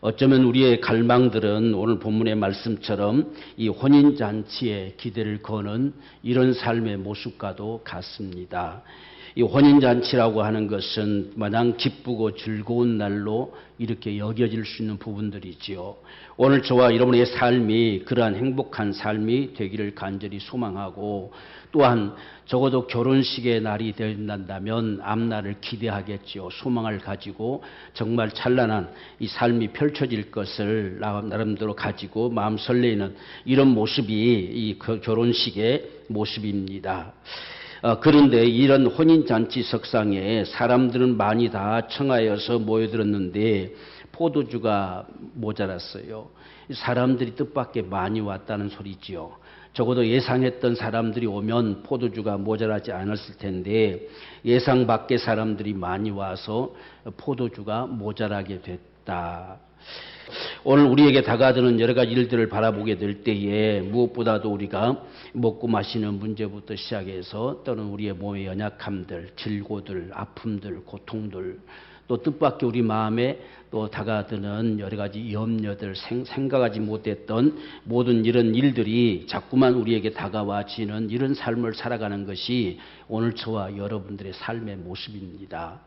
어쩌면 우리의 갈망들은 오늘 본문의 말씀처럼 이 혼인잔치에 기대를 거는 이런 삶의 모습과도 같습니다. 이 혼인잔치라고 하는 것은 마냥 기쁘고 즐거운 날로 이렇게 여겨질 수 있는 부분들이지요. 오늘 저와 여러분의 삶이 그러한 행복한 삶이 되기를 간절히 소망하고, 또한 적어도 결혼식의 날이 된다면 앞날을 기대하겠지요. 소망을 가지고 정말 찬란한 이 삶이 펼쳐질 것을 나름대로 가지고 마음 설레이는 이런 모습이 이 결혼식의 모습입니다. 그런데 이런 혼인잔치 석상에 사람들은 많이 다 청하여서 모여들었는데 포도주가 모자랐어요. 사람들이 뜻밖의 많이 왔다는 소리지요. 적어도 예상했던 사람들이 오면 포도주가 모자라지 않았을 텐데 예상 밖의 사람들이 많이 와서 포도주가 모자라게 됐다. 오늘 우리에게 다가드는 여러 가지 일들을 바라보게 될 때에 무엇보다도 우리가 먹고 마시는 문제부터 시작해서 또는 우리의 몸의 연약함들, 질고들, 아픔들, 고통들, 또 뜻밖의 우리 마음에 또 다가드는 여러 가지 염려들, 생각하지 못했던 모든 이런 일들이 자꾸만 우리에게 다가와지는 이런 삶을 살아가는 것이 오늘 저와 여러분들의 삶의 모습입니다.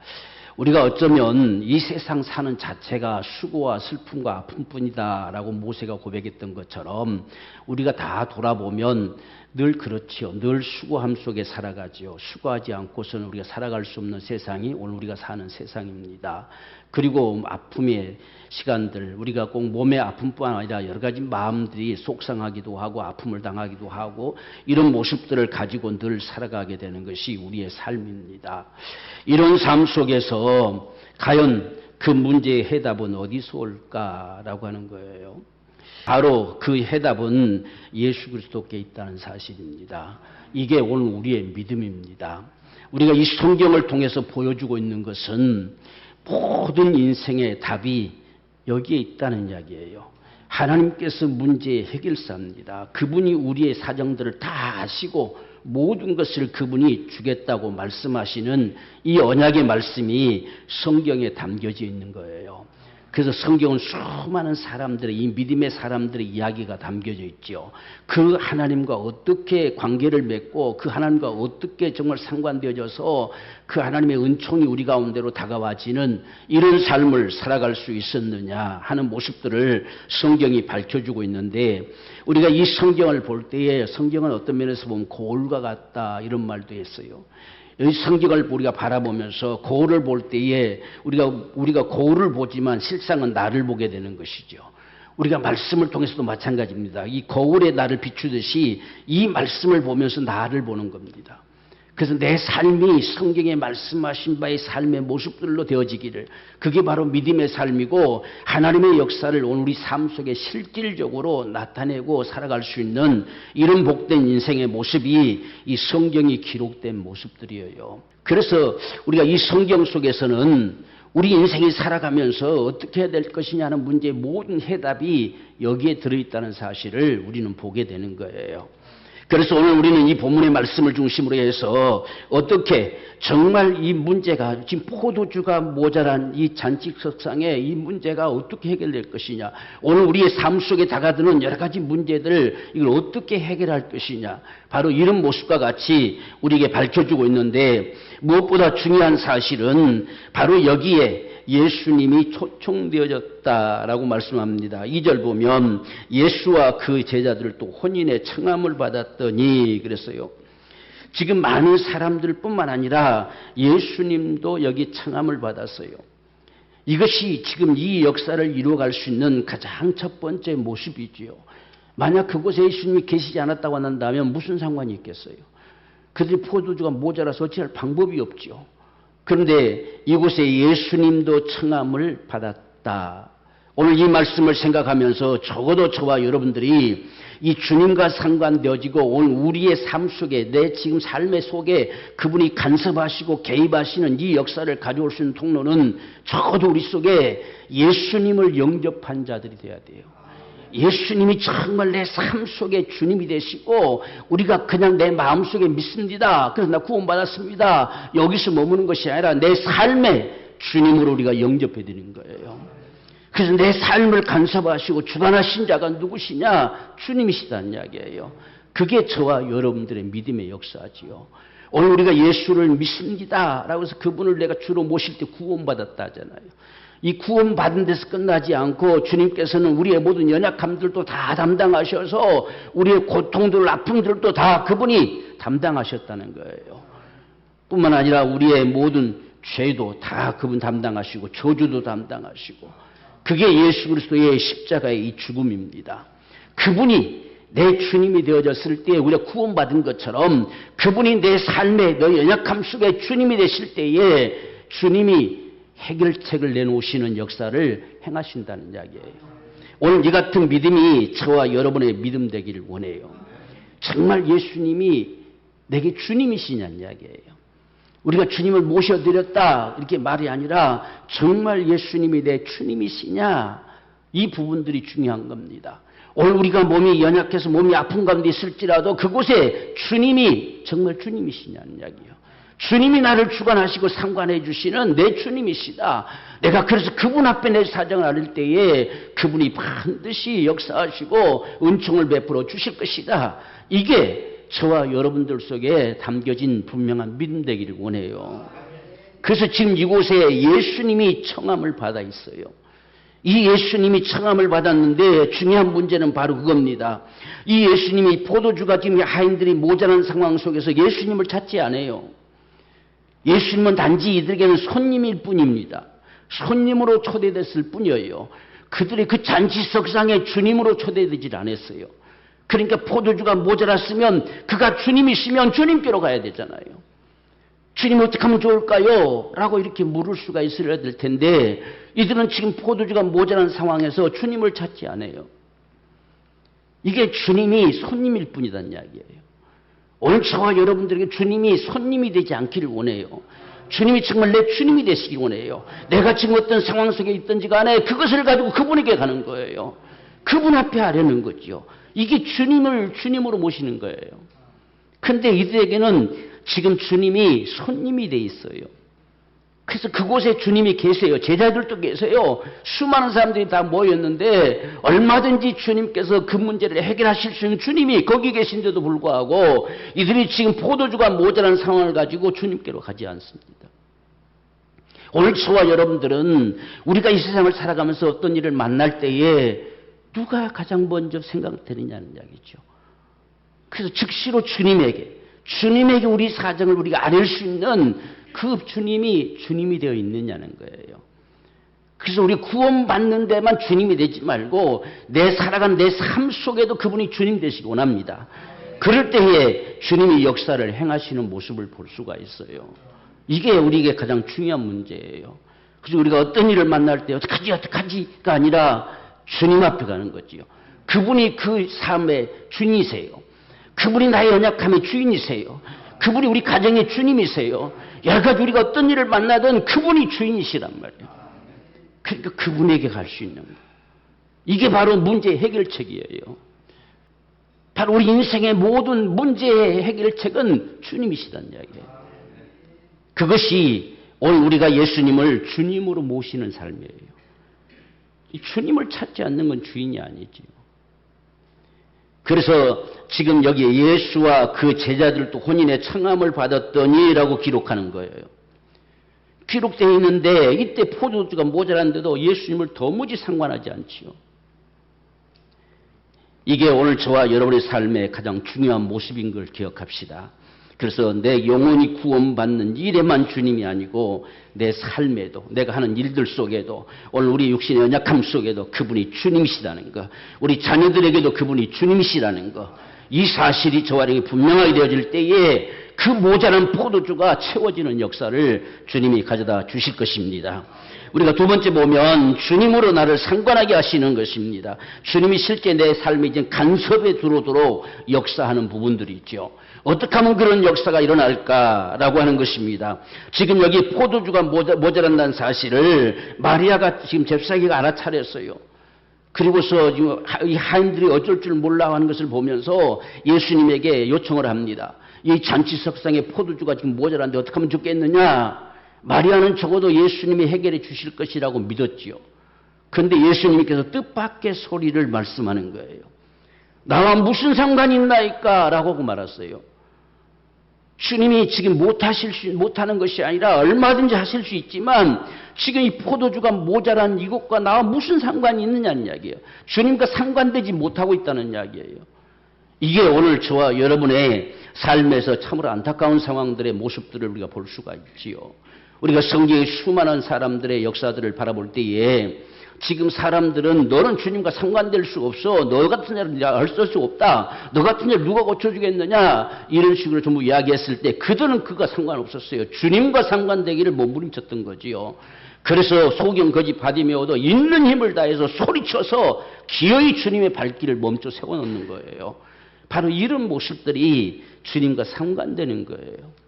우리가 어쩌면 이 세상 사는 자체가 수고와 슬픔과 아픔뿐이다 라고 모세가 고백했던 것처럼 우리가 다 돌아보면 늘 그렇지요. 늘 수고함 속에 살아가지요. 수고하지 않고서는 우리가 살아갈 수 없는 세상이 오늘 우리가 사는 세상입니다. 그리고 아픔의 시간들, 우리가 꼭 몸의 아픔뿐 아니라 여러 가지 마음들이 속상하기도 하고 아픔을 당하기도 하고 이런 모습들을 가지고 늘 살아가게 되는 것이 우리의 삶입니다. 이런 삶 속에서 과연 그 문제의 해답은 어디서 올까라고 하는 거예요. 바로 그 해답은 예수 그리스도께 있다는 사실입니다. 이게 오늘 우리의 믿음입니다. 우리가 이 성경을 통해서 보여주고 있는 것은 모든 인생의 답이 여기에 있다는 이야기예요. 하나님께서 문제의 해결사입니다. 그분이 우리의 사정들을 다 아시고 모든 것을 그분이 주겠다고 말씀하시는 이 언약의 말씀이 성경에 담겨져 있는 거예요. 그래서 성경은 수많은 사람들의, 이 믿음의 사람들의 이야기가 담겨져 있죠. 그 하나님과 어떻게 관계를 맺고 그 하나님과 어떻게 정말 상관되어져서 그 하나님의 은총이 우리 가운데로 다가와지는 이런 삶을 살아갈 수 있었느냐 하는 모습들을 성경이 밝혀주고 있는데, 우리가 이 성경을 볼 때에 성경은 어떤 면에서 보면 거울과 같다 이런 말도 했어요. 이 성경을 우리가 바라보면서 거울을 볼 때에 우리가 거울을 보지만 실상은 나를 보게 되는 것이죠. 우리가 말씀을 통해서도 마찬가지입니다. 이 거울에 나를 비추듯이 이 말씀을 보면서 나를 보는 겁니다. 그래서 내 삶이 성경에 말씀하신 바의 삶의 모습들로 되어지기를, 그게 바로 믿음의 삶이고 하나님의 역사를 오늘 우리 삶 속에 실질적으로 나타내고 살아갈 수 있는 이런 복된 인생의 모습이 이 성경이 기록된 모습들이에요. 그래서 우리가 이 성경 속에서는 우리 인생이 살아가면서 어떻게 해야 될 것이냐는 문제의 모든 해답이 여기에 들어있다는 사실을 우리는 보게 되는 거예요. 그래서 오늘 우리는 이 본문의 말씀을 중심으로 해서 어떻게 정말 이 문제가, 지금 포도주가 모자란 이 잔치석상에 이 문제가 어떻게 해결될 것이냐, 오늘 우리의 삶 속에 다가드는 여러 가지 문제들을 이걸 어떻게 해결할 것이냐, 바로 이런 모습과 같이 우리에게 밝혀주고 있는데, 무엇보다 중요한 사실은 바로 여기에 예수님이 초청되어졌다라고 말씀합니다. 2절 보면 예수와 그 제자들 또 혼인의 청함을 받았더니 그랬어요. 지금 많은 사람들 뿐만 아니라 예수님도 여기 청함을 받았어요. 이것이 지금 이 역사를 이루어갈 수 있는 가장 첫 번째 모습이지요. 만약 그곳에 예수님이 계시지 않았다고 한다면 무슨 상관이 있겠어요? 그들이 포도주가 모자라서 어찌할 방법이 없지요. 그런데 이곳에 예수님도 청함을 받았다. 오늘 이 말씀을 생각하면서 적어도 저와 여러분들이 이 주님과 상관되어지고 오늘 우리의 삶 속에, 내 지금 삶의 속에 그분이 간섭하시고 개입하시는 이 역사를 가져올 수 있는 통로는 적어도 우리 속에 예수님을 영접한 자들이 되어야 돼요. 예수님이 정말 내 삶 속에 주님이 되시고 우리가 그냥 내 마음속에 믿습니다, 그래서 나 구원받았습니다, 여기서 머무는 것이 아니라 내 삶에 주님으로 우리가 영접해 드리는 거예요. 그래서 내 삶을 간섭하시고 주관하신 자가 누구시냐? 주님이시다는 이야기예요. 그게 저와 여러분들의 믿음의 역사지요. 오늘 우리가 예수를 믿습니다 라고 해서 그분을 내가 주로 모실 때 구원받았다 하잖아요. 이 구원받은 데서 끝나지 않고 주님께서는 우리의 모든 연약함들도 다 담당하셔서 우리의 고통들, 아픔들도 다 그분이 담당하셨다는 거예요. 뿐만 아니라 우리의 모든 죄도 다 그분 담당하시고 저주도 담당하시고, 그게 예수 그리스도의 십자가의 이 죽음입니다. 그분이 내 주님이 되어졌을 때 우리가 구원받은 것처럼 그분이 내 삶의 너 연약함 속에 주님이 되실 때에 주님이 해결책을 내놓으시는 역사를 행하신다는 이야기예요. 오늘 이 같은 믿음이 저와 여러분의 믿음 되기를 원해요. 정말 예수님이 내게 주님이시냐는 이야기예요. 우리가 주님을 모셔드렸다 이렇게 말이 아니라 정말 예수님이 내 주님이시냐, 이 부분들이 중요한 겁니다. 오늘 우리가 몸이 연약해서 몸이 아픈 가운데 있을지라도 그곳에 주님이 정말 주님이시냐는 이야기예요. 주님이 나를 주관하시고 상관해 주시는 내 주님이시다. 내가 그래서 그분 앞에 내 사정을 알릴 때에 그분이 반드시 역사하시고 은총을 베풀어 주실 것이다. 이게 저와 여러분들 속에 담겨진 분명한 믿음 되기를 원해요. 그래서 지금 이곳에 예수님이 청함을 받아 있어요. 이 예수님이 청함을 받았는데 중요한 문제는 바로 그겁니다. 이 예수님이 포도주가 지금 하인들이 모자란 상황 속에서 예수님을 찾지 않아요. 예수님은 단지 이들에게는 손님일 뿐입니다. 손님으로 초대됐을 뿐이에요. 그들이 그 잔치석상에 주님으로 초대되질 않았어요. 그러니까 포도주가 모자랐으면 그가 주님이시면 주님께로 가야 되잖아요. 주님 어떻게 하면 좋을까요? 라고 이렇게 물을 수가 있어야 될 텐데 이들은 지금 포도주가 모자란 상황에서 주님을 찾지 않아요. 이게 주님이 손님일 뿐이라는 이야기예요. 오늘 저와 여러분들에게 주님이 손님이 되지 않기를 원해요. 주님이 정말 내 주님이 되시기 원해요. 내가 지금 어떤 상황 속에 있든지 간에 그것을 가지고 그분에게 가는 거예요. 그분 앞에 하려는 거죠. 이게 주님을 주님으로 모시는 거예요. 그런데 이들에게는 지금 주님이 손님이 돼 있어요. 그래서 그곳에 주님이 계세요. 제자들도 계세요. 수많은 사람들이 다 모였는데 얼마든지 주님께서 그 문제를 해결하실 수 있는 주님이 거기 계신데도 불구하고 이들이 지금 포도주가 모자란 상황을 가지고 주님께로 가지 않습니다. 오늘 저와 여러분들은 우리가 이 세상을 살아가면서 어떤 일을 만날 때에 누가 가장 먼저 생각되느냐는 이야기죠. 그래서 즉시로 주님에게 우리 사정을 우리가 알릴 수 있는 그 주님이 되어 있느냐는 거예요. 그래서 우리 구원받는 데만 주님이 되지 말고 내 살아가는 내 삶 속에도 그분이 주님 되시기 원합니다. 그럴 때에 주님이 역사를 행하시는 모습을 볼 수가 있어요. 이게 우리에게 가장 중요한 문제예요. 그래서 우리가 어떤 일을 만날 때 어떡하지가 아니라 주님 앞에 가는 거지요. 그분이 그 삶의 주인이세요. 그분이 나의 연약함의 주인이세요. 그분이 우리 가정의 주님이세요. 여러 가지 우리가 어떤 일을 만나든 그분이 주인이시란 말이에요. 그러니까 그분에게 갈 수 있는 거예요. 이게 바로 문제의 해결책이에요. 바로 우리 인생의 모든 문제의 해결책은 주님이시다는 이야기예요. 그것이 오늘 우리가 예수님을 주님으로 모시는 삶이에요. 이 주님을 찾지 않는 건 주인이 아니지요. 그래서 지금 여기에 예수와 그 제자들도 혼인의 청함을 받았더니라고 기록하는 거예요. 기록되어 있는데 이때 포도주가 모자란데도 예수님을 도무지 상관하지 않지요. 이게 오늘 저와 여러분의 삶의 가장 중요한 모습인 걸 기억합시다. 그래서 내 영혼이 구원받는 일에만 주님이 아니고 내 삶에도 내가 하는 일들 속에도 오늘 우리 육신의 연약함 속에도 그분이 주님이시라는 거, 우리 자녀들에게도 그분이 주님이시라는 거, 이 사실이 저와 여러분에게 분명하게 되어질 때에 그 모자란 포도주가 채워지는 역사를 주님이 가져다 주실 것입니다. 우리가 두 번째 보면 주님으로 나를 상관하게 하시는 것입니다. 주님이 실제 내 삶에 이제 간섭에 들어오도록 역사하는 부분들이 있죠. 어떻게 하면 그런 역사가 일어날까라고 하는 것입니다. 지금 여기 포도주가 모자란다는 사실을 마리아가 지금 잽싸기가 알아차렸어요. 그리고서 이 하인들이 어쩔 줄 몰라 하는 것을 보면서 예수님에게 요청을 합니다. 이 잔치석상에 포도주가 지금 모자란데 어떻게 하면 좋겠느냐. 마리아는 적어도 예수님이 해결해 주실 것이라고 믿었지요. 그런데 예수님께서 뜻밖의 소리를 말씀하는 거예요. 나와 무슨 상관이 있나이까? 라고 말했어요. 주님이 지금 못하는 것이 아니라 얼마든지 하실 수 있지만 지금 이 포도주가 모자란 이것과 나와 무슨 상관이 있느냐는 이야기예요. 주님과 상관되지 못하고 있다는 이야기예요. 이게 오늘 저와 여러분의 삶에서 참으로 안타까운 상황들의 모습들을 우리가 볼 수가 있지요. 우리가 성경의 수많은 사람들의 역사들을 바라볼 때에 지금 사람들은 너는 주님과 상관될 수 없어. 너 같은 자는 할수 없다. 너 같은 자를 누가 고쳐주겠느냐. 이런 식으로 전부 이야기했을 때 그들은 그가 상관없었어요. 주님과 상관되기를 몸부림쳤던 거지요. 그래서 소경 거짓 바디메오도 있는 힘을 다해서 소리쳐서 기어이 주님의 발길을 멈춰 세워놓는 거예요. 바로 이런 모습들이 주님과 상관되는 거예요.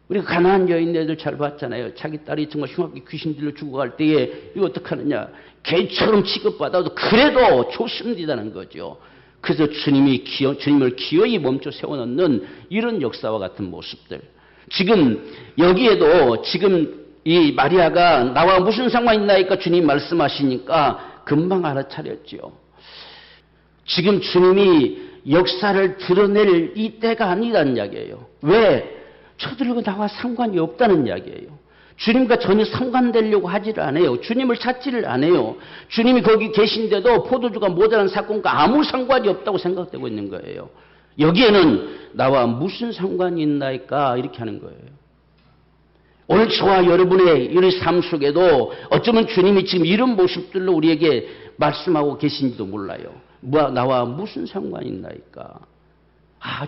우리가 가난한 여인네들 잘 봤잖아요. 자기 딸이 정말 흉악하게 귀신들로 죽어갈 때에 이거 어떡하느냐. 개처럼 취급받아도 그래도 좋습니다는 거죠. 그래서 주님을 기어이 멈춰 세워놓는 이런 역사와 같은 모습들. 지금 여기에도 지금 이 마리아가 나와 무슨 상관이 있나이까 주님 말씀하시니까 금방 알아차렸죠. 지금 주님이 역사를 드러낼 이때가 아니라는 이야기예요. 왜? 저들과 나와 상관이 없다는 이야기예요. 주님과 전혀 상관되려고 하지를 않아요. 주님을 찾지를 않아요. 주님이 거기 계신데도 포도주가 모자란 사건과 아무 상관이 없다고 생각되고 있는 거예요. 여기에는 나와 무슨 상관이 있나이까 이렇게 하는 거예요. 오늘 저와 여러분의 이 삶 속에도 어쩌면 주님이 지금 이런 모습들로 우리에게 말씀하고 계신지도 몰라요. 나와 무슨 상관이 있나이까.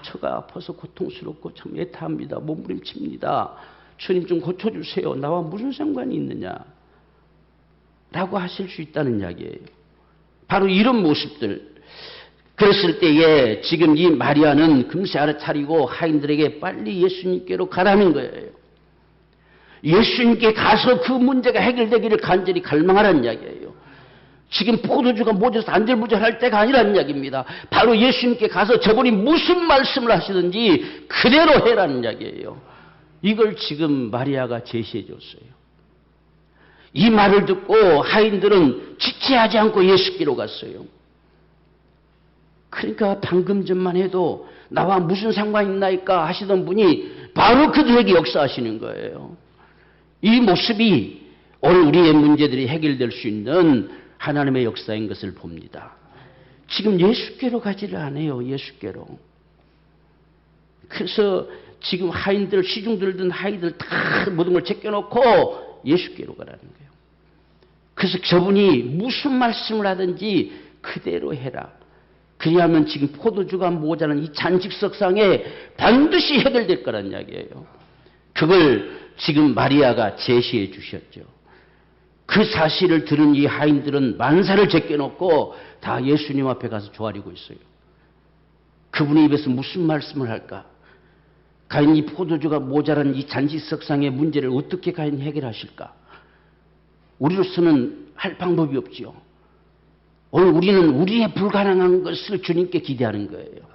저가 아파서 고통스럽고 참 애타합니다. 몸부림칩니다. 주님 좀 고쳐주세요. 나와 무슨 상관이 있느냐. 라고 하실 수 있다는 이야기예요. 바로 이런 모습들. 그랬을 때에 지금 이 마리아는 금세 알아차리고 하인들에게 빨리 예수님께로 가라는 거예요. 예수님께 가서 그 문제가 해결되기를 간절히 갈망하라는 이야기예요. 지금 포도주가 모자라서 안절부절할 때가 아니라는 이야기입니다. 바로 예수님께 가서 저분이 무슨 말씀을 하시든지 그대로 해라는 이야기예요. 이걸 지금 마리아가 제시해 줬어요. 이 말을 듣고 하인들은 지체하지 않고 예수께로 갔어요. 그러니까 방금 전만 해도 나와 무슨 상관이 있나이까 하시던 분이 바로 그들에게 역사하시는 거예요. 이 모습이 오늘 우리의 문제들이 해결될 수 있는 하나님의 역사인 것을 봅니다. 지금 예수께로 가지를 않아요. 예수께로. 그래서 지금 하인들, 시중들 든 하인들 다 모든 걸 제껴놓고 예수께로 가라는 거예요. 그래서 저분이 무슨 말씀을 하든지 그대로 해라. 그리하면 지금 포도주가 모자란 이 잔직석상에 반드시 해결될 거란 이야기예요. 그걸 지금 마리아가 제시해 주셨죠. 그 사실을 들은 이 하인들은 만사를 제껴놓고 다 예수님 앞에 가서 조아리고 있어요. 그분의 입에서 무슨 말씀을 할까? 과연 이 포도주가 모자란 이 잔치석상의 문제를 어떻게 과연 해결하실까? 우리로서는 할 방법이 없지요. 오늘 우리는 우리의 불가능한 것을 주님께 기대하는 거예요.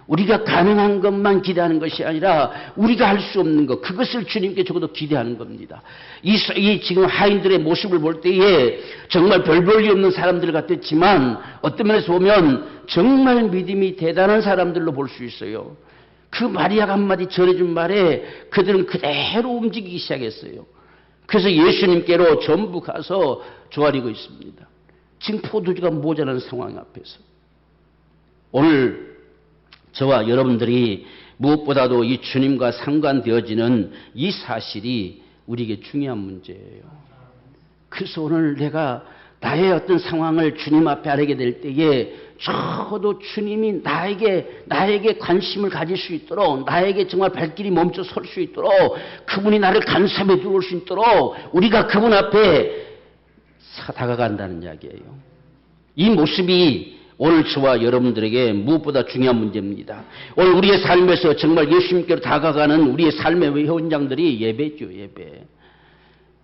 우리가 가능한 것만 기대하는 것이 아니라 우리가 할 수 없는 것, 그것을 주님께 적어도 기대하는 겁니다. 이 지금 하인들의 모습을 볼 때에 정말 별 볼일 없는 사람들 같았지만 어떤 면에서 보면 정말 믿음이 대단한 사람들로 볼 수 있어요. 그 마리아가 한마디 전해준 말에 그들은 그대로 움직이기 시작했어요. 그래서 예수님께로 전부 가서 조아리고 있습니다. 지금 포도주가 모자란 상황 앞에서. 오늘 저와 여러분들이 무엇보다도 이 주님과 상관되어지는 이 사실이 우리에게 중요한 문제예요. 그래서 오늘 내가 나의 어떤 상황을 주님 앞에 아뢰게 될 때에 적어도 주님이 나에게 관심을 가질 수 있도록, 나에게 정말 발길이 멈춰 설 수 있도록, 그분이 나를 간섭해 주올 수 있도록 우리가 그분 앞에 다가간다는 이야기예요. 이 모습이 오늘 저와 여러분들에게 무엇보다 중요한 문제입니다. 오늘 우리의 삶에서 정말 예수님께로 다가가는 우리의 삶의 현장들이 예배죠, 예배.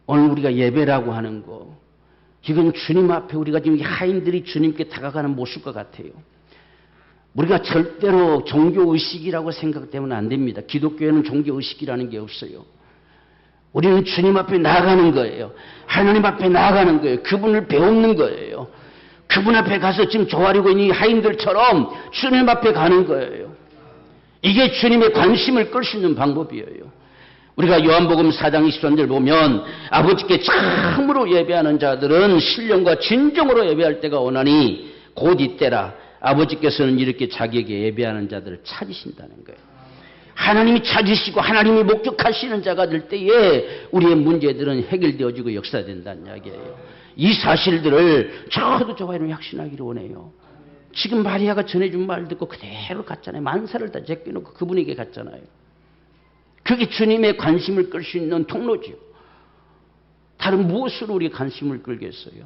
오늘 우리가 예배라고 하는 거, 이건 주님 앞에 우리가 지금 하인들이 주님께 다가가는 모습과 같아요. 우리가 절대로 종교의식이라고 생각되면 안 됩니다. 기독교에는 종교의식이라는 게 없어요. 우리는 주님 앞에 나아가는 거예요. 하나님 앞에 나아가는 거예요. 그분을 배우는 거예요. 그분 앞에 가서 지금 조아리고 있는 이 하인들처럼 주님 앞에 가는 거예요. 이게 주님의 관심을 끌 수 있는 방법이에요. 우리가 요한복음 4장 23절 보면 아버지께 참으로 예배하는 자들은 신령과 진정으로 예배할 때가 오나니 곧 이때라. 아버지께서는 이렇게 자기에게 예배하는 자들을 찾으신다는 거예요. 하나님이 찾으시고 하나님이 목격하시는 자가 될 때에 우리의 문제들은 해결되어지고 역사된다는 이야기예요. 이 사실들을 저도 저와는 확신하기를 원해요. 지금 마리아가 전해준 말 듣고 그대로 갔잖아요. 만사를 다 제껴놓고 그분에게 갔잖아요. 그게 주님의 관심을 끌 수 있는 통로지요. 다른 무엇으로 우리의 관심을 끌겠어요?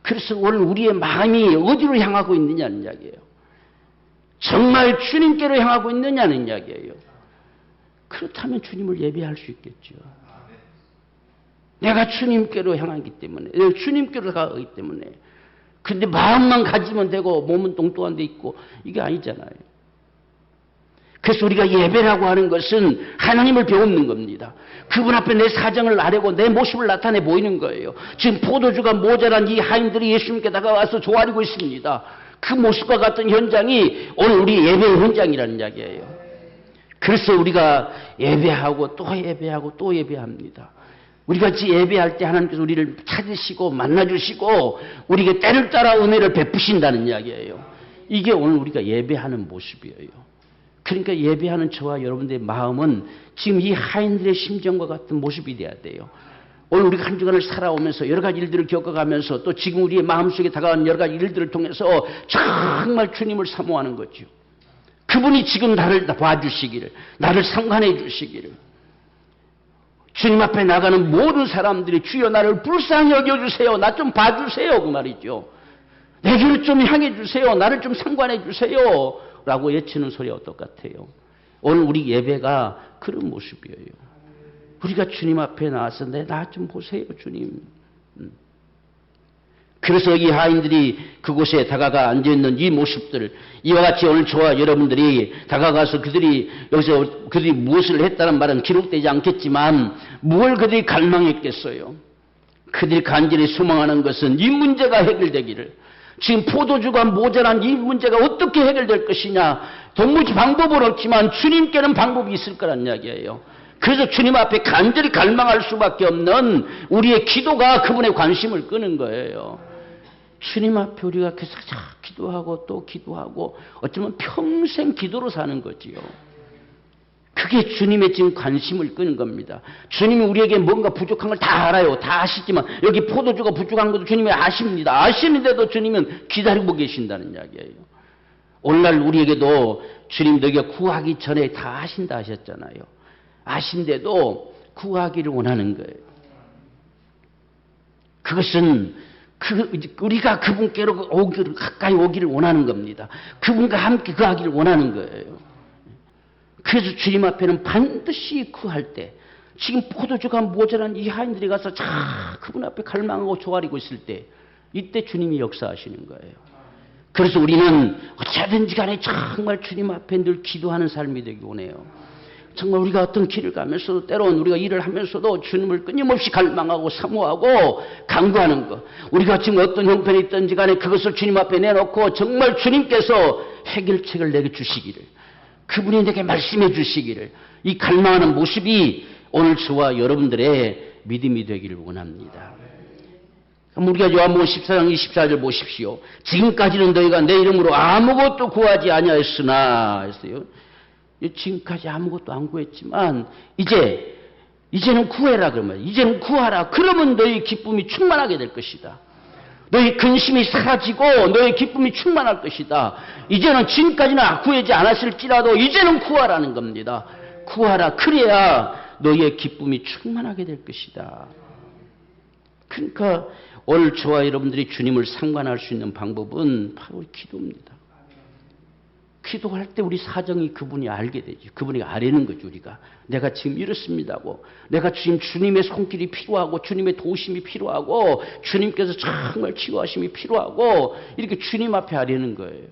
그래서 오늘 우리의 마음이 어디로 향하고 있느냐는 이야기예요. 정말 주님께로 향하고 있느냐는 이야기예요. 그렇다면 주님을 예배할 수 있겠죠. 내가 주님께로 향하기 때문에, 내가 주님께로 가기 때문에. 근데 마음만 가지면 되고 몸은 똥똥한 데 있고 이게 아니잖아요. 그래서 우리가 예배라고 하는 것은 하나님을 배우는 겁니다. 그분 앞에 내 사정을 아뢰고 내 모습을 나타내 보이는 거예요. 지금 포도주가 모자란 이 하인들이 예수님께 다가와서 조아리고 있습니다. 그 모습과 같은 현장이 오늘 우리 예배의 현장이라는 이야기예요. 그래서 우리가 예배하고 또 예배하고 또 예배합니다. 우리가 예배할 때 하나님께서 우리를 찾으시고 만나주시고 우리에게 때를 따라 은혜를 베푸신다는 이야기예요. 이게 오늘 우리가 예배하는 모습이에요. 그러니까 예배하는 저와 여러분들의 마음은 지금 이 하인들의 심정과 같은 모습이 돼야 돼요. 오늘 우리가 한 주간을 살아오면서 여러 가지 일들을 겪어가면서 또 지금 우리의 마음속에 다가온 여러 가지 일들을 통해서 정말 주님을 사모하는 거죠. 그분이 지금 나를 봐주시기를, 나를 상관해 주시기를. 주님 앞에 나가는 모든 사람들이 주여 나를 불쌍히 여겨주세요. 나 좀 봐주세요. 그 말이죠. 내게를 좀 향해 주세요. 나를 좀 상관해 주세요. 라고 외치는 소리와 똑같아요. 오늘 우리 예배가 그런 모습이에요. 우리가 주님 앞에 나와서 나 좀 보세요 주님. 그래서 이 하인들이 그곳에 다가가 앉아있는 이 모습들, 이와 같이 오늘 저와 여러분들이 다가가서 그들이 무엇을 했다는 말은 기록되지 않겠지만 무엇을 그들이 갈망했겠어요. 그들이 간절히 소망하는 것은 이 문제가 해결되기를, 지금 포도주가 모자란 이 문제가 어떻게 해결될 것이냐, 도무지 방법은 없지만 주님께는 방법이 있을 거란 이야기예요. 그래서 주님 앞에 간절히 갈망할 수밖에 없는 우리의 기도가 그분의 관심을 끄는 거예요. 주님 앞에 우리가 계속 기도하고 또 기도하고 어쩌면 평생 기도로 사는 거지요. 그게 주님의 지금 관심을 끄는 겁니다. 주님이 우리에게 뭔가 부족한 걸 다 알아요. 다 아시지만 여기 포도주가 부족한 것도 주님이 아십니다. 아시는데도 주님은 기다리고 계신다는 이야기예요. 오늘날 우리에게도 주님 너희가 구하기 전에 다 아신다 하셨잖아요. 아신데도 구하기를 원하는 거예요. 그것은 우리가 그분께로 가까이 오기를 원하는 겁니다. 그분과 함께 구하기를 원하는 거예요. 그래서 주님 앞에는 반드시 구할 때, 지금 포도주가 모자란 이 하인들이 가서 그분 앞에 갈망하고 조아리고 있을 때, 이때 주님이 역사하시는 거예요. 그래서 우리는 어쩌든지 간에 정말 주님 앞에 늘 기도하는 삶이 되기 원해요. 정말 우리가 어떤 길을 가면서도 때로는 우리가 일을 하면서도 주님을 끊임없이 갈망하고 사모하고 간구하는 것, 우리가 지금 어떤 형편이 있든지 간에 그것을 주님 앞에 내놓고 정말 주님께서 해결책을 내게 주시기를, 그분이 내게 말씀해 주시기를, 이 갈망하는 모습이 오늘 저와 여러분들의 믿음이 되기를 원합니다. 우리가 요한복음 14장 24절 보십시오. 지금까지는 너희가 내 이름으로 아무것도 구하지 아니하였으나 했어요. 지금까지 아무것도 안 구했지만 이제는 구해라 그러면, 이제는 구하라. 그러면 너희 기쁨이 충만하게 될 것이다. 너희 근심이 사라지고 너희 기쁨이 충만할 것이다. 이제는 지금까지는 구하지 않았을지라도 이제는 구하라는 겁니다. 구하라. 그래야 너희의 기쁨이 충만하게 될 것이다. 그러니까 오늘 저와 여러분들이 주님을 상관할 수 있는 방법은 바로 기도입니다. 기도할 때 우리 사정이 그분이 알게 되죠. 그분이 아뢰는 거죠. 우리가 내가 지금 이렇습니다고, 내가 지금 주님의 손길이 필요하고 주님의 도우심이 필요하고 주님께서 정말 치유하심이 필요하고 이렇게 주님 앞에 아뢰는 거예요.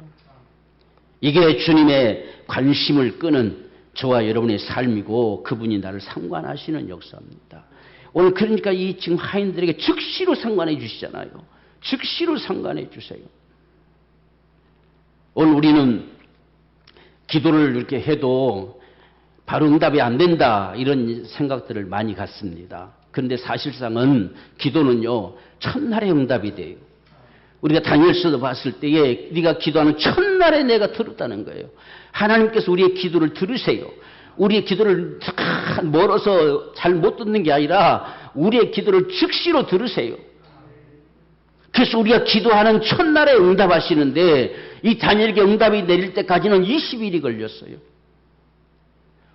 이게 주님의 관심을 끄는 저와 여러분의 삶이고 그분이 나를 상관하시는 역사입니다. 오늘 그러니까 이 지금 하인들에게 즉시로 상관해 주시잖아요. 즉시로 상관해 주세요. 오늘 우리는 기도를 이렇게 해도 바로 응답이 안 된다 이런 생각들을 많이 갖습니다. 그런데 사실상은 기도는요 첫날에 응답이 돼요. 우리가 다니엘서도 봤을 때에 네가 기도하는 첫날에 내가 들었다는 거예요. 하나님께서 우리의 기도를 들으세요. 우리의 기도를 멀어서 잘 못 듣는 게 아니라 우리의 기도를 즉시로 들으세요. 그래서 우리가 기도하는 첫날에 응답하시는데 이 다니엘에게 응답이 내릴 때까지는 20일이 걸렸어요.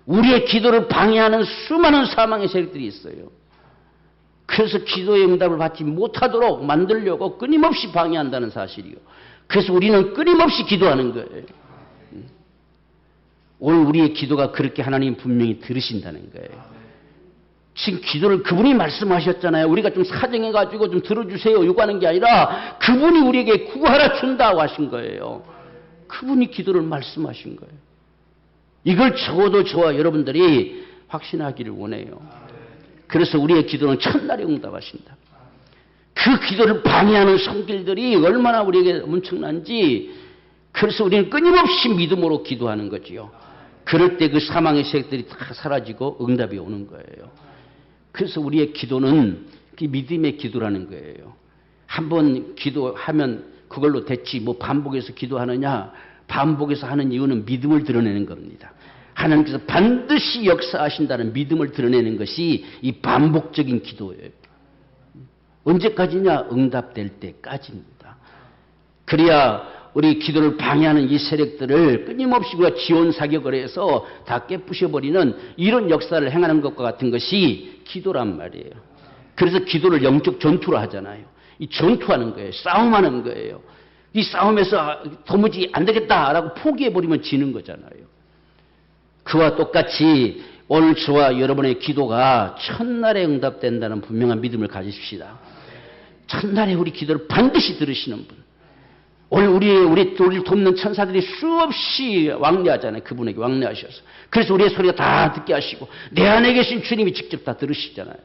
우리의 기도를 방해하는 수많은 사망의 세력들이 있어요. 그래서 기도의 응답을 받지 못하도록 만들려고 끊임없이 방해한다는 사실이요. 그래서 우리는 끊임없이 기도하는 거예요. 오늘 우리의 기도가 그렇게 하나님 분명히 들으신다는 거예요. 지금 기도를 그분이 말씀하셨잖아요. 우리가 좀 사정해가지고 좀 들어주세요 요구하는 게 아니라 그분이 우리에게 구하라 준다고 하신 거예요. 그분이 기도를 말씀하신 거예요. 이걸 적어도 저와 여러분들이 확신하기를 원해요. 그래서 우리의 기도는 첫날에 응답하신다. 그 기도를 방해하는 손길들이 얼마나 우리에게 엄청난지 그래서 우리는 끊임없이 믿음으로 기도하는 거지요. 그럴 때 그 사망의 세력들이 다 사라지고 응답이 오는 거예요. 그래서 우리의 기도는 믿음의 기도라는 거예요. 한번 기도하면 그걸로 됐지 뭐 반복해서 기도하느냐. 반복해서 하는 이유는 믿음을 드러내는 겁니다. 하나님께서 반드시 역사하신다는 믿음을 드러내는 것이 이 반복적인 기도예요. 언제까지냐? 응답될 때까지입니다. 그래야 우리 기도를 방해하는 이 세력들을 끊임없이 우리가 지원 사격을 해서 다 깨부셔버리는 이런 역사를 행하는 것과 같은 것이 기도란 말이에요. 그래서 기도를 영적 전투로 하잖아요. 이 전투하는 거예요. 싸움하는 거예요. 이 싸움에서 도무지 안 되겠다라고 포기해버리면 지는 거잖아요. 그와 똑같이 오늘 저와 여러분의 기도가 첫날에 응답된다는 분명한 믿음을 가지십시다. 첫날에 우리 기도를 반드시 들으시는 분. 오늘 우리를 돕는 천사들이 수없이 왕래하잖아요. 그분에게 왕래하셔서. 그래서 우리의 소리가 다 듣게 하시고 내 안에 계신 주님이 직접 다 들으시잖아요.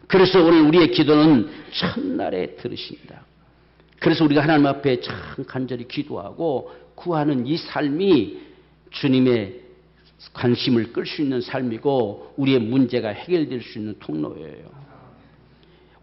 그래서 오늘 우리의 기도는 첫날에 들으신다. 그래서 우리가 하나님 앞에 참 간절히 기도하고 구하는 이 삶이 주님의 관심을 끌 수 있는 삶이고 우리의 문제가 해결될 수 있는 통로예요.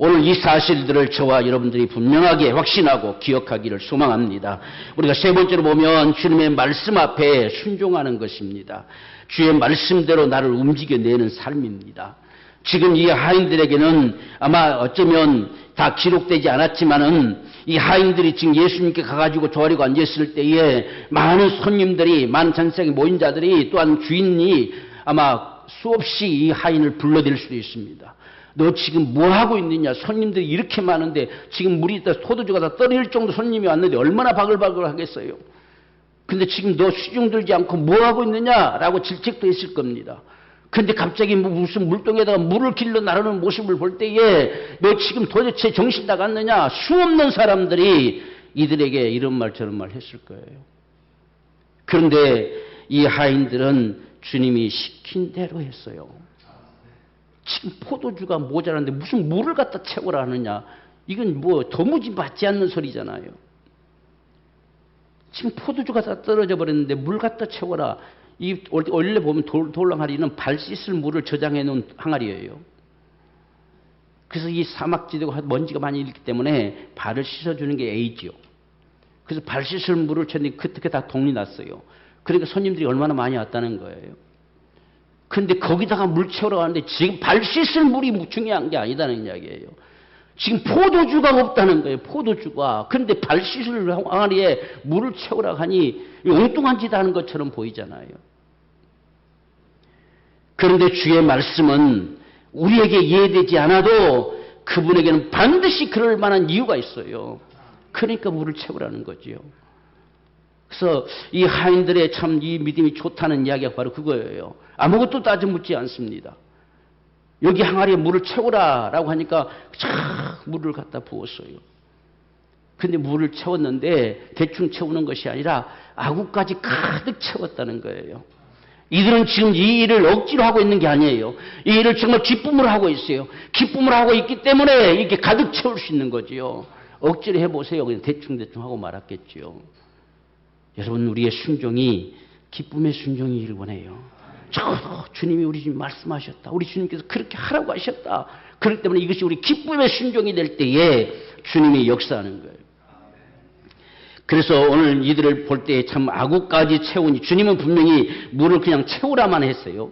오늘 이 사실들을 저와 여러분들이 분명하게 확신하고 기억하기를 소망합니다. 우리가 세 번째로 보면 주님의 말씀 앞에 순종하는 것입니다. 주의 말씀대로 나를 움직여내는 삶입니다. 지금 이 하인들에게는 아마 어쩌면 다 기록되지 않았지만은 이 하인들이 지금 예수님께 가가지고 조아리고 앉았을 때에 많은 손님들이 많은 전세에 모인 자들이 또한 주인이 아마 수없이 이 하인을 불러댈 수도 있습니다. 너 지금 뭐 하고 있느냐? 손님들이 이렇게 많은데 지금 물이 포도주가 다 떨어질 정도 손님이 왔는데 얼마나 바글바글 하겠어요. 근데 지금 너 수중 들지 않고 뭐 하고 있느냐라고 질책도 했을 겁니다. 근데 갑자기 무슨 물동에다가 물을 길러 나르는 모습을 볼 때에 너 지금 도대체 정신 나갔느냐? 수없는 사람들이 이들에게 이런 말 저런 말 했을 거예요. 그런데 이 하인들은 주님이 시킨 대로 했어요. 지금 포도주가 모자란데 무슨 물을 갖다 채우라 하느냐. 이건 뭐 도무지 맞지 않는 소리잖아요. 지금 포도주가 다 떨어져 버렸는데 물 갖다 채워라. 이 원래 보면 돌랑하리는 발 씻을 물을 저장해 놓은 항아리예요. 그래서 이 사막지대고 먼지가 많이 있기 때문에 발을 씻어주는 게 A지요. 그래서 발 씻을 물을 쳤는데 그때 다 동이 났어요. 그러니까 손님들이 얼마나 많이 왔다는 거예요. 근데 거기다가 물 채우러 가는데 지금 발 씻을 물이 중요한 게 아니다는 이야기예요. 지금 포도주가 없다는 거예요. 포도주가. 그런데 발 씻을 항아리에 물을 채우라 하니 엉뚱한 짓 하는 것처럼 보이잖아요. 그런데 주의 말씀은 우리에게 이해되지 않아도 그분에게는 반드시 그럴 만한 이유가 있어요. 그러니까 물을 채우라는 거지요. 그래서 이 하인들의 참 이 믿음이 좋다는 이야기가 바로 그거예요. 아무것도 따져 묻지 않습니다. 여기 항아리에 물을 채우라라고 하니까 쫙 물을 갖다 부었어요. 근데 물을 채웠는데 대충 채우는 것이 아니라 아구까지 가득 채웠다는 거예요. 이들은 지금 이 일을 억지로 하고 있는 게 아니에요. 이 일을 정말 기쁨으로 하고 있어요. 기쁨으로 하고 있기 때문에 이렇게 가득 채울 수 있는 거지요. 억지로 해보세요. 그냥 대충대충 하고 말았겠죠. 여러분, 우리의 순종이 기쁨의 순종이기를 원해요. 적어도 주님이 우리 주님 말씀하셨다. 우리 주님께서 그렇게 하라고 하셨다. 그렇기 때문에 이것이 우리 기쁨의 순종이 될 때에 주님이 역사하는 거예요. 그래서 오늘 이들을 볼 때 참 아구까지 채우니, 주님은 분명히 물을 그냥 채우라만 했어요.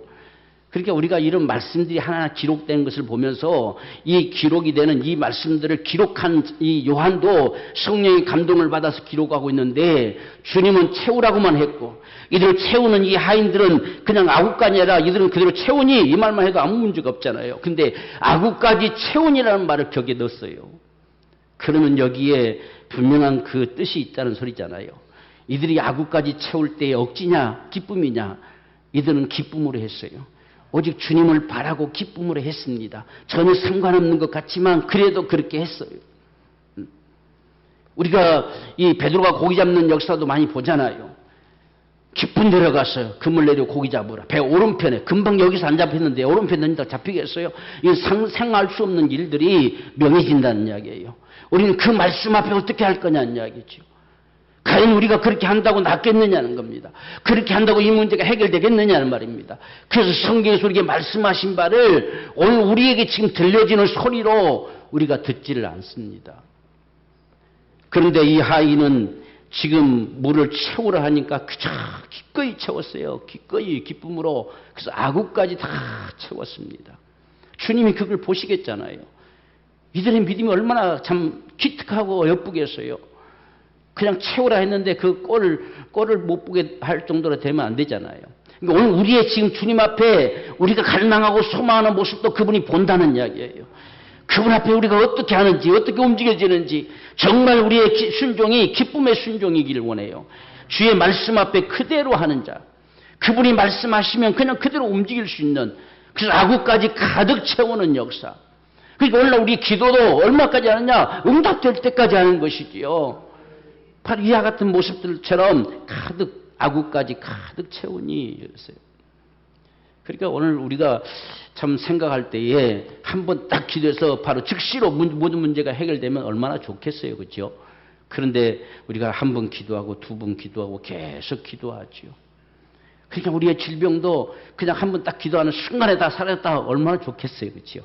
그러니까 우리가 이런 말씀들이 하나하나 기록된 것을 보면서 이 기록이 되는 이 말씀들을 기록한 이 요한도 성령의 감동을 받아서 기록하고 있는데, 주님은 채우라고만 했고, 이들을 채우는 이 하인들은 그냥 아구까지 아니라 이들은 그대로 채우니 이 말만 해도 아무 문제가 없잖아요. 근데 아구까지 채우니라는 말을 격에 넣었어요. 그러면 여기에 분명한 그 뜻이 있다는 소리잖아요. 이들이 아구까지 채울 때에 억지냐 기쁨이냐, 이들은 기쁨으로 했어요. 오직 주님을 바라고 기쁨으로 했습니다. 전혀 상관없는 것 같지만 그래도 그렇게 했어요. 우리가 이 베드로가 고기 잡는 역사도 많이 보잖아요. 깊은 데로 가서 그물 내려 고기 잡으라. 배 오른편에, 금방 여기서 안 잡혔는데 오른편에 던지다 잡히겠어요? 이 생각할 수 없는 일들이 명해진다는 이야기예요. 우리는 그 말씀 앞에 어떻게 할 거냐는 이야기죠. 과연 우리가 그렇게 한다고 낫겠느냐는 겁니다. 그렇게 한다고 이 문제가 해결되겠느냐는 말입니다. 그래서 성경에서 우리에게 말씀하신 바를 오늘 우리에게 지금 들려지는 소리로 우리가 듣지를 않습니다. 그런데 이 하인은 지금 물을 채우라 하니까 그저 기꺼이 채웠어요. 기꺼이 기쁨으로. 그래서 아구까지 다 채웠습니다. 주님이 그걸 보시겠잖아요. 이들의 믿음이 얼마나 참 기특하고 예쁘겠어요. 그냥 채우라 했는데 그 꼴을 못 보게 할 정도로 되면 안 되잖아요. 그러니까 오늘 우리의 지금 주님 앞에 우리가 갈망하고 소망하는 모습도 그분이 본다는 이야기예요. 그분 앞에 우리가 어떻게 하는지, 어떻게 움직여지는지, 정말 우리의 순종이 기쁨의 순종이기를 원해요. 주의 말씀 앞에 그대로 하는 자, 그분이 말씀하시면 그냥 그대로 움직일 수 있는, 그래서 아구까지 가득 채우는 역사. 그러니까 오늘 우리 기도도 얼마까지 하느냐? 응답될 때까지 하는 것이지요. 바로 이와 같은 모습들처럼 가득, 아구까지 가득 채우니 이랬어요. 그러니까 오늘 우리가 참 생각할 때에 한번 딱 기도해서 바로 즉시로 모든 문제가 해결되면 얼마나 좋겠어요. 그렇죠? 그런데 우리가 한 번 기도하고 두 번 기도하고 계속 기도하죠. 그러니까 우리의 질병도 그냥 한 번 딱 기도하는 순간에 다 사라졌다 얼마나 좋겠어요. 그렇죠?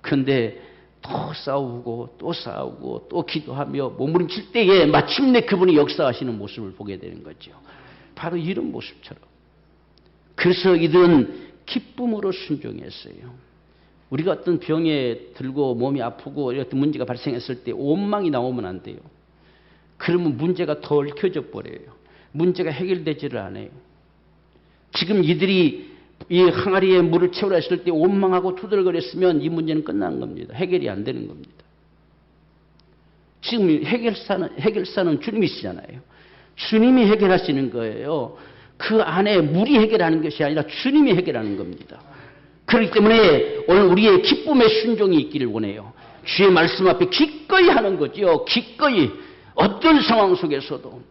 그런데 또 싸우고 또 싸우고 또 기도하며 몸부림칠 때에 마침내 그분이 역사하시는 모습을 보게 되는 거죠. 바로 이런 모습처럼. 그래서 이들은 기쁨으로 순종했어요. 우리가 어떤 병에 들고 몸이 아프고 어떤 문제가 발생했을 때 원망이 나오면 안 돼요. 그러면 문제가 더 얽혀져 버려요. 문제가 해결되지를 않아요. 지금 이들이 이 항아리에 물을 채우라 했을 때 원망하고 투덜거렸으면 이 문제는 끝난 겁니다. 해결이 안 되는 겁니다. 지금 해결사는 주님이시잖아요. 주님이 해결하시는 거예요. 그 안에 물이 해결하는 것이 아니라 주님이 해결하는 겁니다. 그렇기 때문에 오늘 우리의 기쁨의 순종이 있기를 원해요. 주의 말씀 앞에 기꺼이 하는 거죠. 기꺼이. 어떤 상황 속에서도.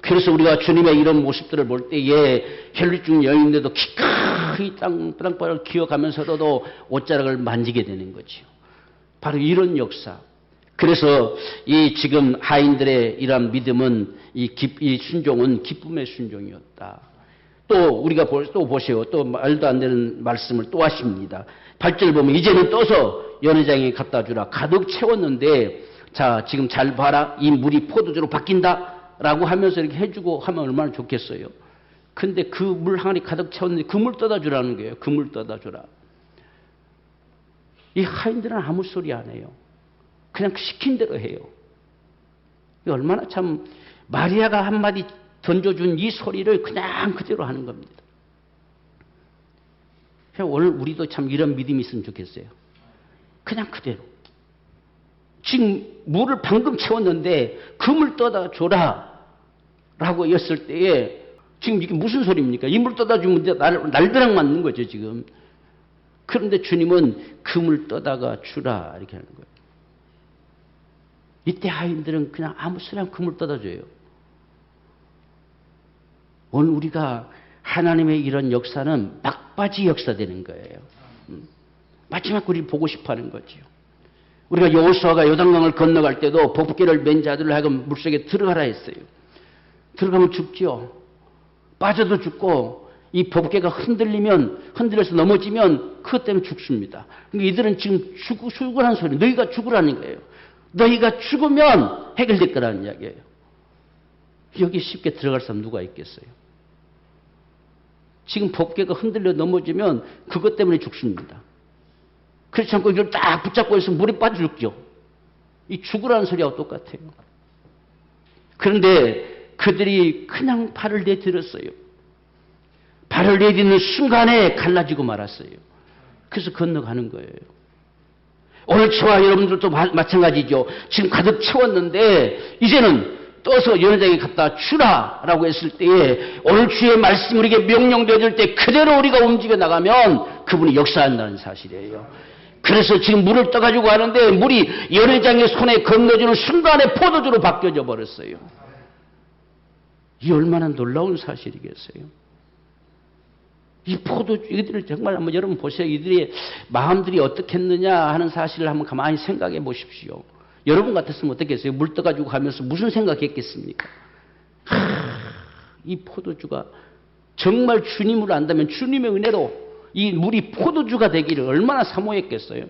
그래서 우리가 주님의 이런 모습들을 볼 때에 혈류증 여인인데도 기꺼이 땅바닥을 기어가면서도 옷자락을 만지게 되는 거죠. 바로 이런 역사. 그래서 이 지금 하인들의 이러한 믿음은 이 순종은 기쁨의 순종이었다. 또 우리가 또 보세요. 또 말도 안 되는 말씀을 또 하십니다. 8절 보면 이제는 떠서 연회장에 갖다 주라. 가득 채웠는데 자 지금 잘 봐라. 이 물이 포도주로 바뀐다. 라고 하면서 이렇게 해주고 하면 얼마나 좋겠어요. 근데 그 물 항아리 가득 채웠는데 그 물 떠다 주라는 거예요. 그 물 떠다 주라. 이 하인들은 아무 소리 안 해요. 그냥 시킨 대로 해요. 얼마나 참 마리아가 한마디 던져준 이 소리를 그냥 그대로 하는 겁니다. 오늘 우리도 참 이런 믿음이 있으면 좋겠어요. 그냥 그대로. 지금 물을 방금 채웠는데 그 물 떠다 줘라 라고 했을 때에 지금 이게 무슨 소리입니까? 이 물 떠다 주면 날벼락 맞는 거죠 지금. 그런데 주님은 그 물 떠다가 주라 이렇게 하는 거예요. 이때 하인들은 그냥 아무 소리 안 그 물 떠다 줘요. 오늘 우리가 하나님의 이런 역사는 막바지 역사되는 거예요. 마지막 우리 보고 싶어하는 거죠. 우리가 여호수아가 요단강을 건너갈 때도 법궤를 맨 자들을 하여금 물속에 들어가라 했어요. 들어가면 죽죠. 빠져도 죽고 이 법궤가 흔들려서 넘어지면 그것 때문에 죽습니다. 그러니까 이들은 지금 죽으라는 소리, 너희가 죽으라는 거예요. 너희가 죽으면 해결될 거라는 이야기예요. 여기 쉽게 들어갈 사람 누가 있겠어요? 지금 법궤가 흔들려 넘어지면 그것 때문에 죽습니다. 그렇지 않고 이걸 딱 붙잡고 있으면 물에 빠져 죽죠. 이 죽으라는 소리하고 똑같아요. 그런데 그들이 그냥 발을 내딛었어요. 발을 내딛는 순간에 갈라지고 말았어요. 그래서 건너가는 거예요. 오늘 저와 여러분들도 마찬가지죠. 지금 가득 채웠는데 이제는 떠서 연회장에 갖다 주라라고 했을 때에 오늘 주의 말씀이 우리에게 명령되어질 때 그대로 우리가 움직여 나가면 그분이 역사한다는 사실이에요. 그래서 지금 물을 떠가지고 가는데 물이 연회장의 손에 건너주는 순간에 포도주로 바뀌어져 버렸어요. 이 얼마나 놀라운 사실이겠어요. 이 포도주, 이들을 정말 한번 여러분 보세요. 이들의 마음들이 어떻겠느냐 하는 사실을 한번 가만히 생각해 보십시오. 여러분 같았으면 어떻겠어요? 물 떠가지고 가면서 무슨 생각했겠습니까? 이 포도주가 정말 주님을 안다면 주님의 은혜로 이 물이 포도주가 되기를 얼마나 사모했겠어요?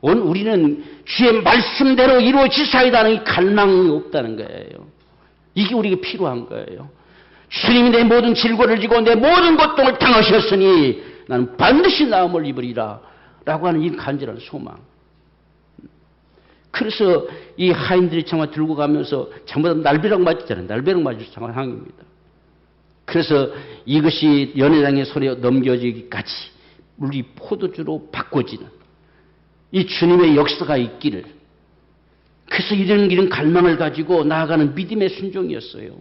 오늘 우리는 주의 말씀대로 이루어지사이다는 이 갈망이 없다는 거예요. 이게 우리에게 필요한 거예요. 주님이 내 모든 질고를 지고 내 모든 고통을 당하셨으니 나는 반드시 나음을 입으리라 라고 하는 이 간절한 소망. 그래서 이 하인들이 정말 들고 가면서 전부 다 날벼락 맞았잖아요. 날벼락 맞을 상황입니다. 그래서 이것이 연회장의 손에 넘겨지기까지 물이 포도주로 바꿔지는 이 주님의 역사가 있기를, 그래서 이런 갈망을 가지고 나아가는 믿음의 순종이었어요.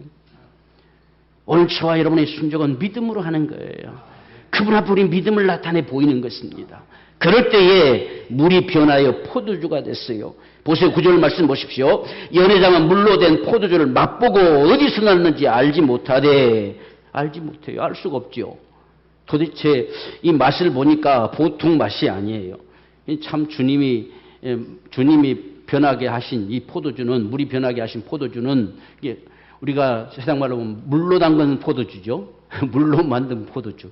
오늘 저와 여러분의 순종은 믿음으로 하는 거예요. 그분 앞에 우리 믿음을 나타내 보이는 것입니다. 그럴 때에 물이 변하여 포도주가 됐어요. 보세요. 9절 말씀 보십시오. 연회장은 물로 된 포도주를 맛보고 어디서 났는지 알지 못하되, 알지 못해요. 알 수가 없죠. 도대체 이 맛을 보니까 보통 맛이 아니에요. 참 주님이 변하게 하신 이 포도주는, 물이 변하게 하신 포도주는 이게 우리가 세상 말로 보면 물로 담근 포도주죠. 물로 만든 포도주.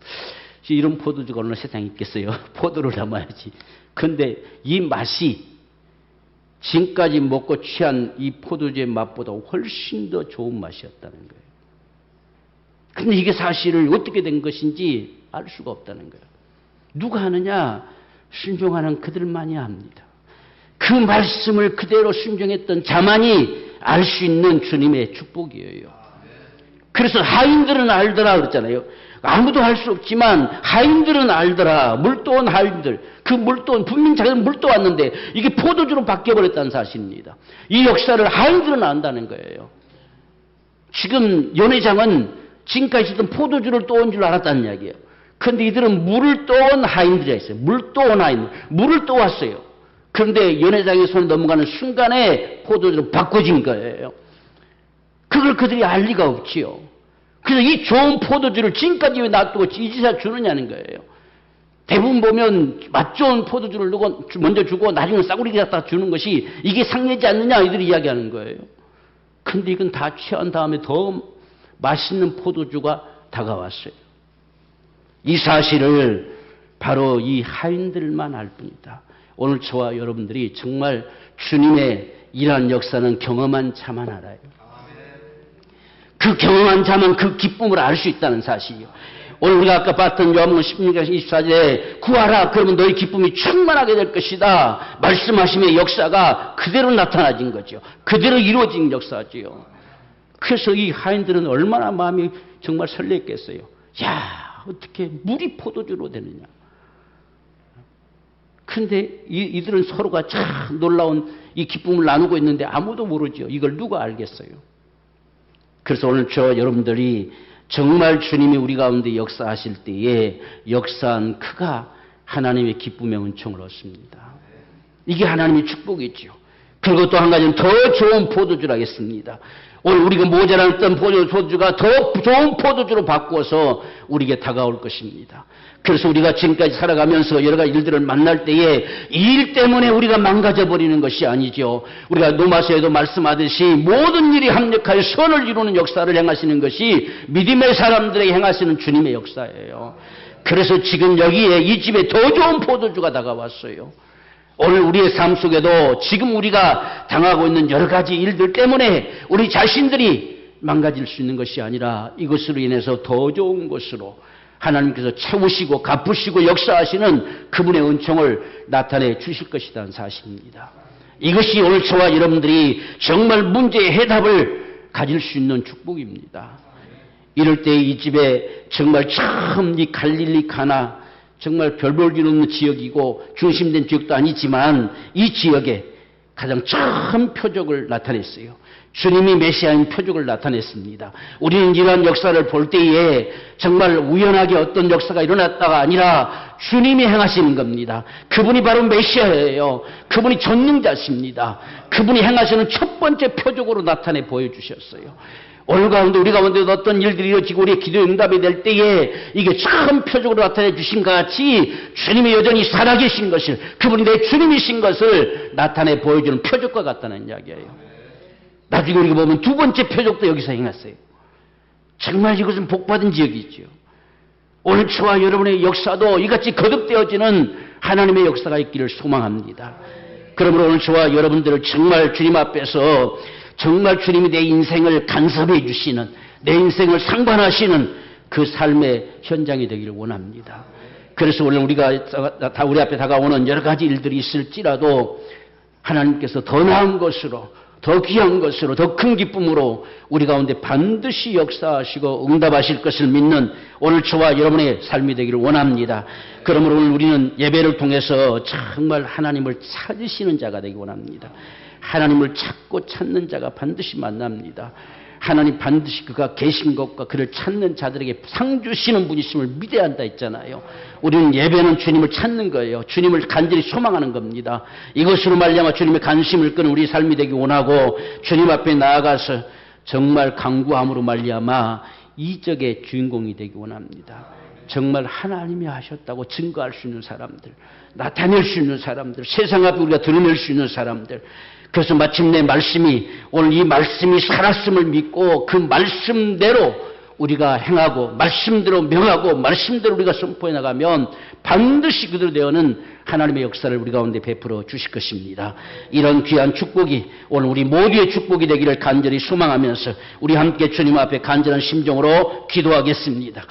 이런 포도주가 어느 세상에 있겠어요. 포도를 담아야지. 그런데 이 맛이 지금까지 먹고 취한 이 포도주의 맛보다 훨씬 더 좋은 맛이었다는 거예요. 그런데 이게 사실을 어떻게 된 것인지 알 수가 없다는 거예요. 누가 하느냐? 순종하는 그들만이 합니다. 그 말씀을 그대로 순종했던 자만이 알 수 있는 주님의 축복이에요. 그래서 하인들은 알더라 그랬잖아요. 아무도 할 수 없지만 하인들은 알더라. 물떠온 하인들. 그 물떠온, 분명히 자기는 물떠왔는데 이게 포도주로 바뀌어버렸다는 사실입니다. 이 역사를 하인들은 안다는 거예요. 지금 연회장은 지금까지 있었던 포도주를 떠온 줄 알았다는 이야기예요. 그런데 이들은 물을 떠온 하인들이 있어요. 물 떠온 하인들. 물을 떠왔어요. 그런데 연회장의 손에 넘어가는 순간에 포도주로 바꿔진 거예요. 그걸 그들이 알 리가 없지요. 그래서 이 좋은 포도주를 지금까지 왜 놔두고 이제야 주느냐는 거예요. 대부분 보면 맛 좋은 포도주를 먼저 주고 나중에 싸구리게 갖다 주는 것이 이게 상례지 않느냐 이들이 이야기하는 거예요. 근데 이건 다 취한 다음에 더 맛있는 포도주가 다가왔어요. 이 사실을 바로 이 하인들만 알 뿐이다. 오늘 저와 여러분들이 정말 주님의 이러한 역사는 경험한 자만 알아요. 그 경험한 자만 그 기쁨을 알 수 있다는 사실이요. 오늘 우리가 아까 봤던 요한복음 16장 24절에 구하라 그러면 너희 기쁨이 충만하게 될 것이다. 말씀하심의 역사가 그대로 나타나진 거죠. 그대로 이루어진 역사지요. 그래서 이 하인들은 얼마나 마음이 정말 설렜겠어요. 야, 어떻게 물이 포도주로 되느냐. 그런데 이들은 서로가 참 놀라운 이 기쁨을 나누고 있는데 아무도 모르죠. 이걸 누가 알겠어요. 그래서 오늘 저 여러분들이 정말 주님이 우리 가운데 역사하실 때에 역사한 그가 하나님의 기쁨의 은총을 얻습니다. 이게 하나님의 축복이죠. 그리고 또 한 가지는 더 좋은 포도주를 하겠습니다. 오늘 우리가 모자랐던 포도주가 더 좋은 포도주로 바꾸어서 우리에게 다가올 것입니다. 그래서 우리가 지금까지 살아가면서 여러 가지 일들을 만날 때에 이 일 때문에 우리가 망가져버리는 것이 아니죠. 우리가 로마서에도 말씀하듯이 모든 일이 합력하여 선을 이루는 역사를 행하시는 것이 믿음의 사람들에게 행하시는 주님의 역사예요. 그래서 지금 여기에 이 집에 더 좋은 포도주가 다가왔어요. 오늘 우리의 삶 속에도 지금 우리가 당하고 있는 여러 가지 일들 때문에 우리 자신들이 망가질 수 있는 것이 아니라 이것으로 인해서 더 좋은 것으로 하나님께서 채우시고 갚으시고 역사하시는 그분의 은총을 나타내 주실 것이라는 사실입니다. 이것이 오늘 저와 여러분들이 정말 문제의 해답을 가질 수 있는 축복입니다. 이럴 때 이 집에 정말 참 이 갈릴리 가나 정말 별 볼 일 없는 지역이고 중심된 지역도 아니지만 이 지역에 가장 참 표적을 나타냈어요. 주님이 메시아인 표적을 나타냈습니다. 우리는 이러한 역사를 볼 때에 정말 우연하게 어떤 역사가 일어났다가 아니라 주님이 행하시는 겁니다. 그분이 바로 메시아예요. 그분이 전능자십니다. 그분이 행하시는 첫 번째 표적으로 나타내 보여주셨어요. 오늘 가운데 우리 가운데도 어떤 일들이 이루어지고 우리의 기도의 응답이 될 때에 이게 참 표적으로 나타내 주신 것 같이 주님이 여전히 살아계신 것을, 그분이 내 주님이신 것을 나타내 보여주는 표적과 같다는 이야기예요. 나중에 우리가 보면 두 번째 표적도 여기서 행했어요. 정말 이것은 복받은 지역이죠. 오늘 저와 여러분의 역사도 이같이 거듭되어지는 하나님의 역사가 있기를 소망합니다. 그러므로 오늘 저와 여러분들을 정말 주님 앞에서 정말 주님이 내 인생을 간섭해 주시는, 내 인생을 상관하시는 그 삶의 현장이 되기를 원합니다. 그래서 오늘 우리 앞에 다가오는 여러 가지 일들이 있을지라도 하나님께서 더 나은 것으로, 더 귀한 것으로, 더 큰 기쁨으로 우리 가운데 반드시 역사하시고 응답하실 것을 믿는 오늘 저와 여러분의 삶이 되기를 원합니다. 그러므로 오늘 우리는 예배를 통해서 정말 하나님을 찾으시는 자가 되기 원합니다. 하나님을 찾고 찾는 자가 반드시 만납니다. 하나님 반드시 그가 계신 것과 그를 찾는 자들에게 상 주시는 분이심을 믿어야 한다 했잖아요. 우리는 예배는 주님을 찾는 거예요. 주님을 간절히 소망하는 겁니다. 이것으로 말미암아 주님의 관심을 끄는 우리 삶이 되기 원하고 주님 앞에 나아가서 정말 간구함으로 말미암아 이적의 주인공이 되기 원합니다. 정말 하나님이 하셨다고 증거할 수 있는 사람들, 나타낼 수 있는 사람들, 세상 앞에 우리가 드러낼 수 있는 사람들. 그래서 마침내 말씀이, 오늘 이 말씀이 살았음을 믿고 그 말씀대로 우리가 행하고 말씀대로 명하고 말씀대로 우리가 선포해 나가면 반드시 그대로 되어는 하나님의 역사를 우리 가운데 베풀어 주실 것입니다. 이런 귀한 축복이 오늘 우리 모두의 축복이 되기를 간절히 소망하면서 우리 함께 주님 앞에 간절한 심정으로 기도하겠습니다.